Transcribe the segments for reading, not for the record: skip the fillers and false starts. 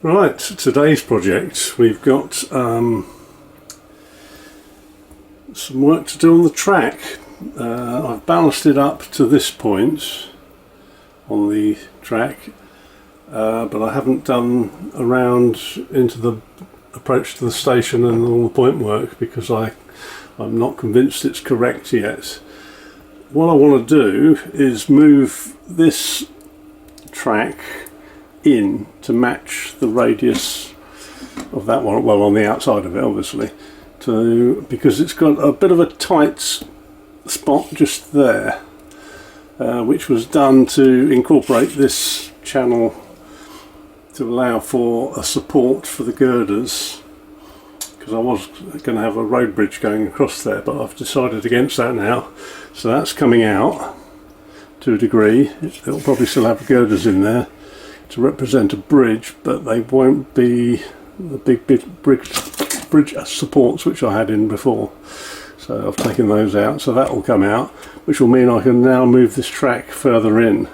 Right, today's project, we've got some work to do on the track. I've ballasted up to this point on the track, but I haven't done around into the approach to the station and all the point work because I'm not convinced it's correct yet. What I want to do is move this track in to match the radius of that one, well, on the outside of it obviously, because it's got a bit of a tight spot just there, which was done to incorporate this channel to allow for a support for the girders, because I was going to have a road bridge going across there, but I've decided against that now. So that's coming out to a degree. It'll probably still have girders in there to represent a bridge, but they won't be the big bridge supports which I had in before. So I've taken those out, so that will come out, which will mean I can now move this track further in.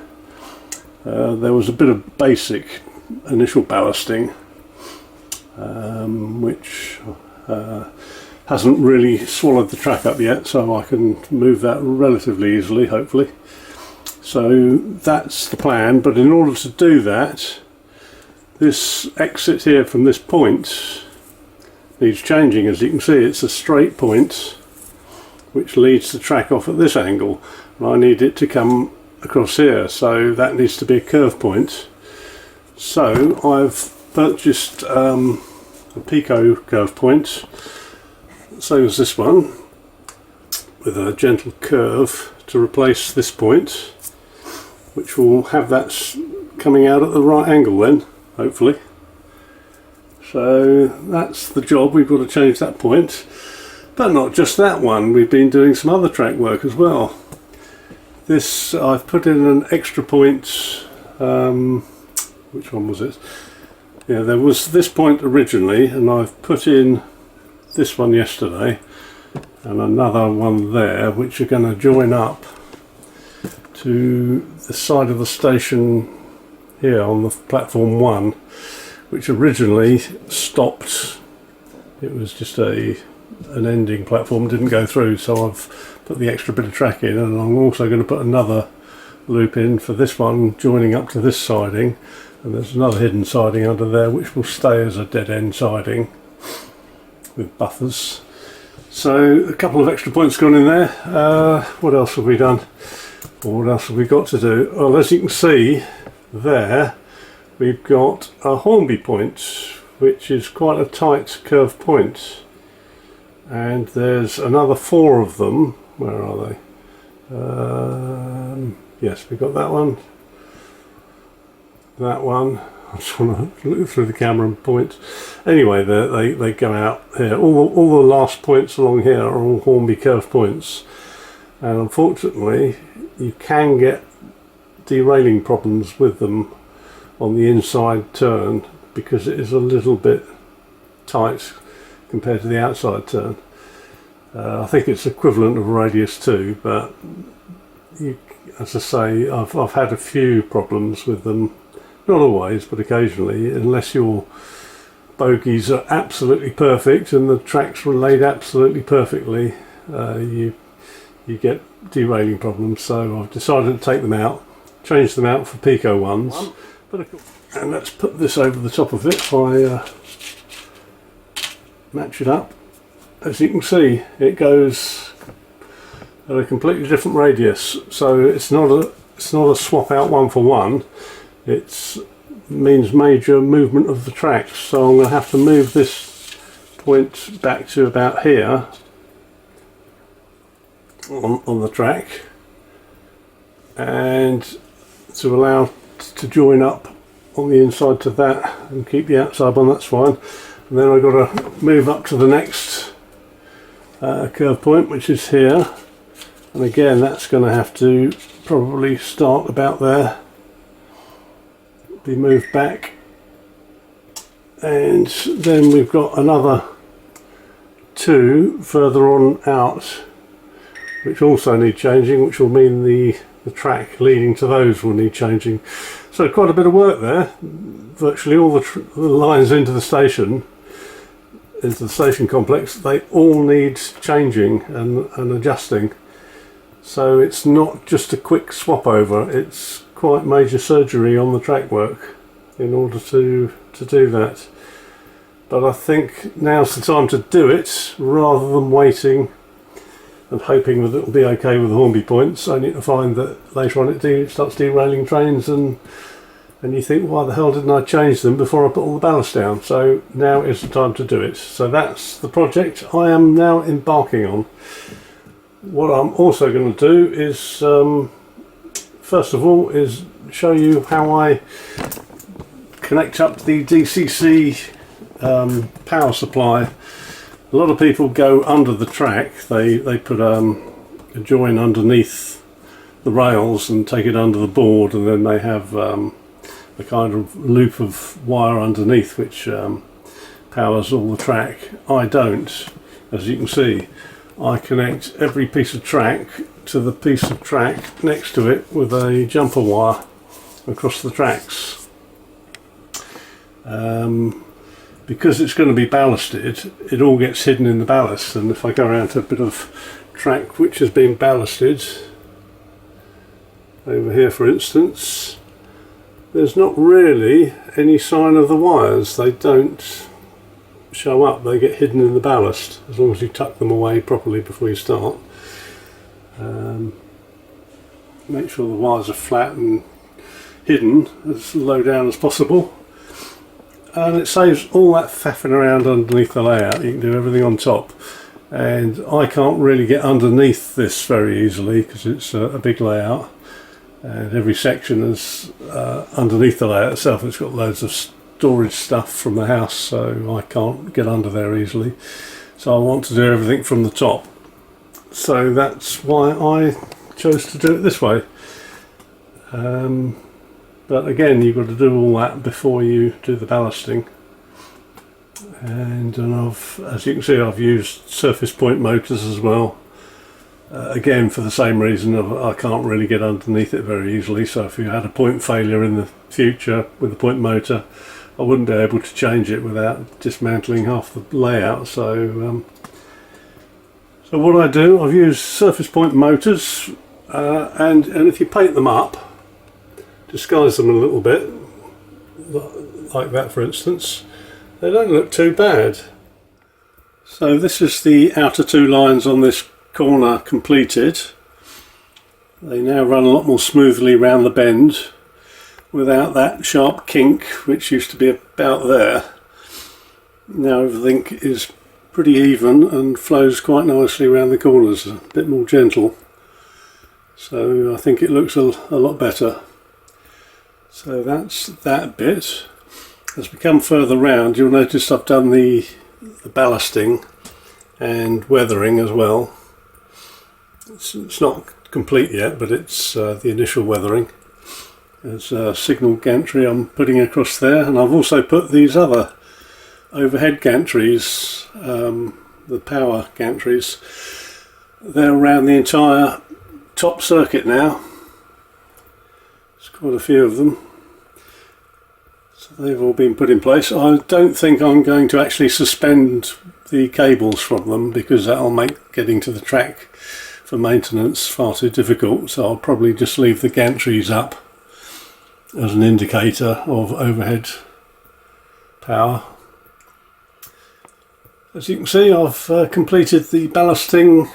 There was a bit of basic initial ballasting, which hasn't really swallowed the track up yet, so I can move that relatively easily, hopefully. So that's the plan, but in order to do that, this exit here from this point needs changing. As you can see, it's a straight point which leads the track off at this angle, and I need it to come across here, so that needs to be a curve point. So I've purchased a Pico curve point, same as this one, with a gentle curve to replace this point, which will have that coming out at the right angle then, hopefully. So that's the job. We've got to change that point, but not just that one, we've been doing some other track work as well. This, I've put in an extra point, which one was it? Yeah, there was this point originally, and I've put in this one yesterday and another one there, which are going to join up to the side of the station here on the platform 1, which originally stopped. It was just an ending platform, didn't go through, so I've put the extra bit of track in, and I'm also going to put another loop in for this one joining up to this siding, and there's another hidden siding under there which will stay as a dead end siding with buffers. So a couple of extra points gone in there. What else have we done? Or what else have we got to do? Well, as you can see there, we've got a Hornby point, which is quite a tight curved point, and there's another 4 of them. Where are they? Yes, we've got that one, that one. I just want to look through the camera and point. Anyway, they go out here. All the last points along here are all Hornby curve points, and unfortunately you can get derailing problems with them on the inside turn because it is a little bit tight compared to the outside turn. I think it's equivalent of radius 2, but as I say, I've had a few problems with them. Not always, but occasionally, unless your bogies are absolutely perfect and the tracks were laid absolutely perfectly, you get derailing problems. So I've decided to take them out, change them out for Pico ones. And let's put this over the top of it if I match it up. As you can see, it goes at a completely different radius, so it's not a swap out one for one. It means major movement of the tracks, so I'm going to have to move this point back to about here on the track, and to allow to join up on the inside to that and keep the outside one, that's fine. And then I've got to move up to the next curve point, which is here, and again that's going to have to probably start about there, be moved back, and then we've got another 2 further on out which also need changing, which will mean the the track leading to those will need changing. So quite a bit of work there. Virtually all the lines into the station complex, they all need changing and adjusting. So it's not just a quick swap over, it's quite major surgery on the track work in order to do that. But I think now's the time to do it, rather than waiting and hoping that it'll be okay with the Hornby points, only to find that later on it starts derailing trains, and you think, why the hell didn't I change them before I put all the ballast down? So now is the time to do it. So that's the project I am now embarking on. What I'm also going to do is, first of all, is show you how I connect up the DCC power supply. A lot of people go under the track. They put a join underneath the rails and take it under the board, and then they have a kind of loop of wire underneath which powers all the track. I don't. As you can see, I connect every piece of track to the piece of track next to it with a jumper wire across the tracks. Because it's going to be ballasted, it all gets hidden in the ballast, and if I go around to a bit of track which has been ballasted, over here for instance, there's not really any sign of the wires. They don't show up, they get hidden in the ballast, as long as you tuck them away properly before you start. Make sure the wires are flat and hidden as low down as possible. And it saves all that faffing around underneath the layout. You can do everything on top, and I can't really get underneath this very easily because it's a big layout, and every section is underneath the layout itself. It's got loads of storage stuff from the house, so I can't get under there easily. So I want to do everything from the top. So that's why I chose to do it this way. But again, you've got to do all that before you do the ballasting. And as you can see, I've used surface point motors as well. Again, for the same reason, I can't really get underneath it very easily. So if you had a point failure in the future with the point motor, I wouldn't be able to change it without dismantling half the layout. So what I do, I've used surface point motors, and if you paint them up, disguise them a little bit, like that for instance, they don't look too bad. So this is the outer two lines on this corner completed. They now run a lot more smoothly around the bend without that sharp kink which used to be about there. Now everything is pretty even and flows quite nicely around the corners, a bit more gentle. So I think it looks a lot better. So that's that bit. As we come further round, you'll notice I've done the ballasting and weathering as well. It's not complete yet, but it's the initial weathering. There's a signal gantry I'm putting across there, and I've also put these other overhead gantries, the power gantries. They're around the entire top circuit now. Quite a few of them. So they've all been put in place. I don't think I'm going to actually suspend the cables from them, because that'll make getting to the track for maintenance far too difficult. So I'll probably just leave the gantries up as an indicator of overhead power. As you can see, I've completed the ballasting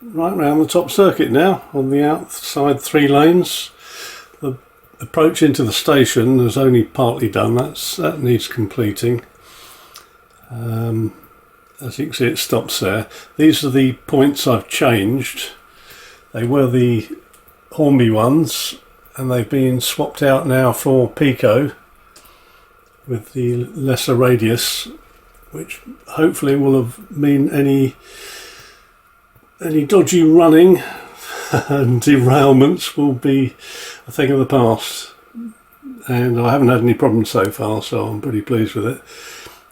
right around the top circuit now on the outside 3 lanes. The approach into the station is only partly done, that needs completing. As you can see, it stops there. These are the points I've changed. They were the Hornby ones, and they've been swapped out now for Pico with the lesser radius, which hopefully will have mean any dodgy running and derailments will be a thing of the past, and I haven't had any problems so far, so I'm pretty pleased with it.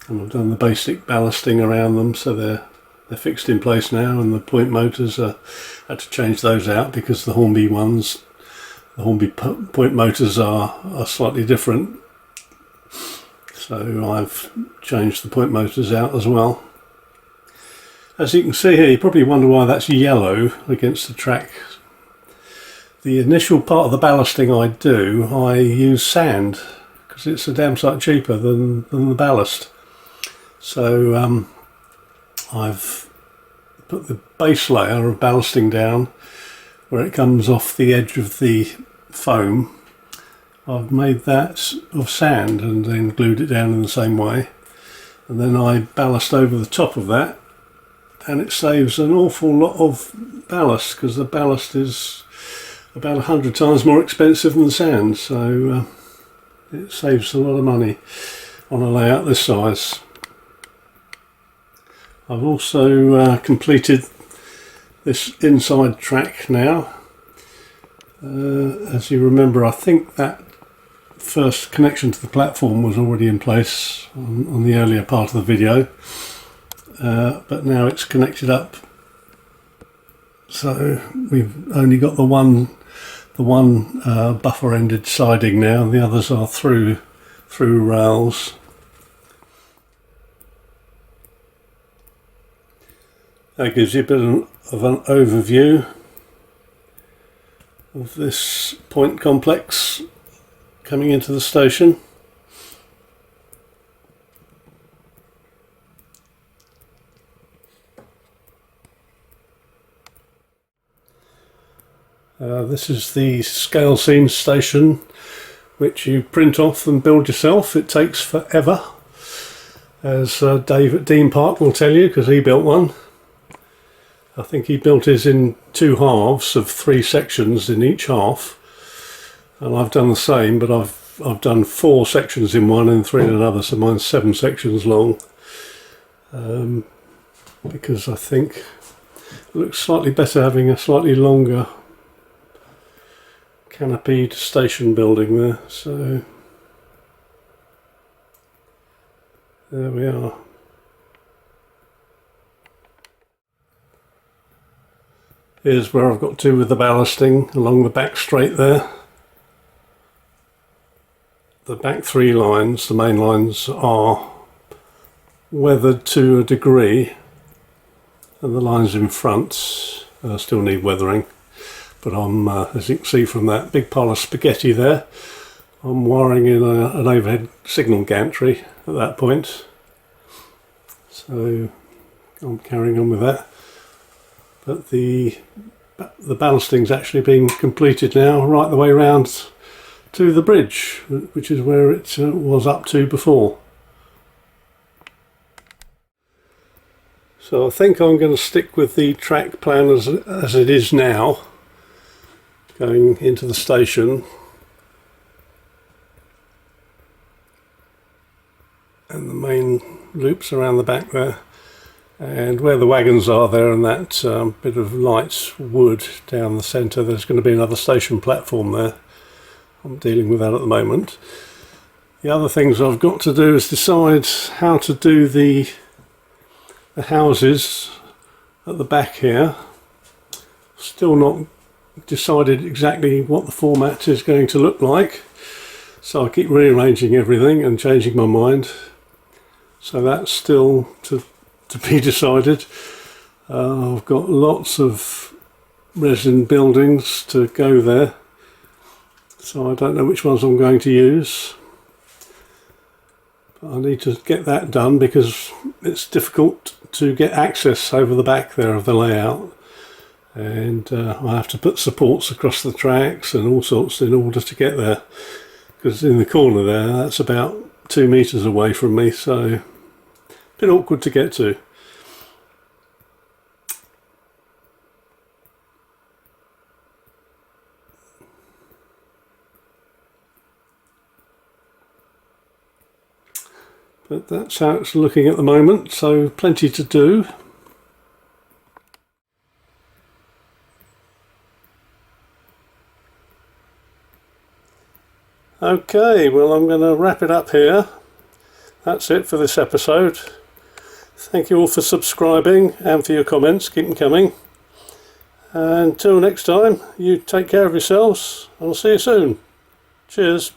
And I've done the basic ballasting around them so they're they're fixed in place now, and the point motors had to change those out because the Hornby point motors are slightly different. So I've changed the point motors out as well. As you can see here, you probably wonder why that's yellow against the track. The initial part of the ballasting I use sand because it's a damn sight cheaper than the ballast. So I've put the base layer of ballasting down where it comes off the edge of the foam. I've made that of sand and then glued it down in the same way, and then I ballast over the top of that, and it saves an awful lot of ballast because the ballast is about 100 times more expensive than the sand, so it saves a lot of money on a layout this size. I've also completed this inside track now. As you remember, I think that first connection to the platform was already in place on the earlier part of the video, but now it's connected up, so we've only got the one buffer ended siding now, and the others are through rails. That gives you a bit of an overview of this point complex coming into the station. This is the scale seam station, which you print off and build yourself. It takes forever, as Dave at Dean Park will tell you, because he built one. I think he built his in 2 halves of 3 sections in each half, and I've done the same, but I've done 4 sections in one and 3 in another, so mine's 7 sections long, because I think it looks slightly better having a slightly longer canopied station building there. So there we are. Here's where I've got to with the ballasting along the back straight there. The back 3 lines, the main lines, are weathered to a degree, and the lines in front still need weathering. But I'm, as you can see from that big pile of spaghetti there, I'm wiring in an overhead signal gantry at that point. So I'm carrying on with that. But the ballasting's actually been completed now, right the way around to the bridge, which is where it was up to before. So I think I'm going to stick with the track plan as it is now, going into the station, and the main loops around the back there, and where the wagons are there, and that bit of light wood down the centre. There's going to be another station platform there. I'm dealing with that at the moment. The other things I've got to do is decide how to do the houses at the back here. Still not decided exactly what the format is going to look like, so I keep rearranging everything and changing my mind. So that's still to be decided. I've got lots of resin buildings to go there, so I don't know which ones I'm going to use. But I need to get that done because it's difficult to get access over the back there of the layout, and I have to put supports across the tracks and all sorts in order to get there, because in the corner there, that's about 2 meters away from me, so a bit awkward to get to. But that's how it's looking at the moment, so plenty to do. Okay, well, I'm going to wrap it up here. That's it for this episode. Thank you all for subscribing and for your comments. Keep them coming. Until next time, you take care of yourselves, and I'll see you soon. Cheers.